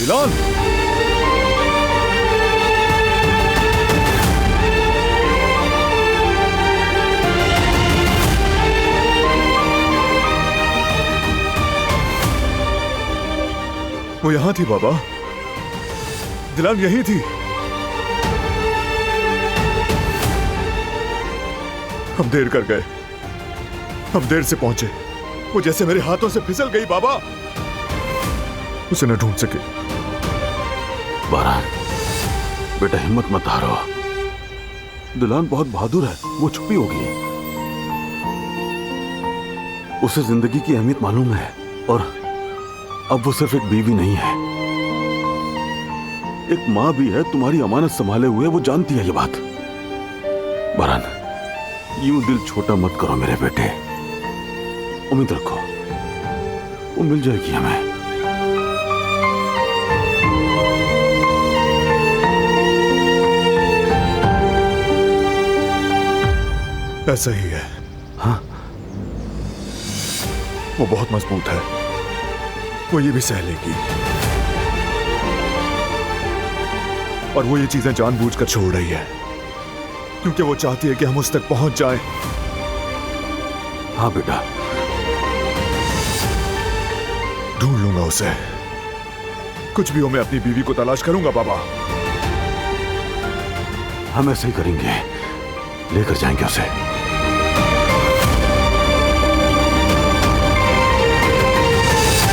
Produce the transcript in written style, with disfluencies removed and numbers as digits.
दिलान, वो यहां थी बाबा, दिलान यही थी। हम देर कर गए, हम देर से पहुंचे। वो जैसे मेरे हाथों से फिसल गई बाबा, उसे न ढूंढ सके। बारान, बेटा हिम्मत मत हारो। दिलान बहुत बहादुर है, वो छुपी होगी। उसे जिंदगी की अहमियत मालूम है और अब वो सिर्फ एक बीवी नहीं है, एक मां भी है। तुम्हारी अमानत संभाले हुए वो जानती है ये बात। बारान, यूं दिल छोटा मत करो मेरे बेटे। उम्मीद रखो, वो मिल जाएगी हमें। ऐसा ही है। हाँ, वो बहुत मजबूत है, वो ये भी सह लेगी। और वो ये चीजें जानबूझकर छोड़ रही है क्योंकि वो चाहती है कि हम उस तक पहुंच जाएं। हाँ बेटा, ढूंढ लूंगा उसे। कुछ भी हो, मैं अपनी बीवी को तलाश करूंगा बाबा। हम ऐसे ही करेंगे, लेकर जाएंगे उसे।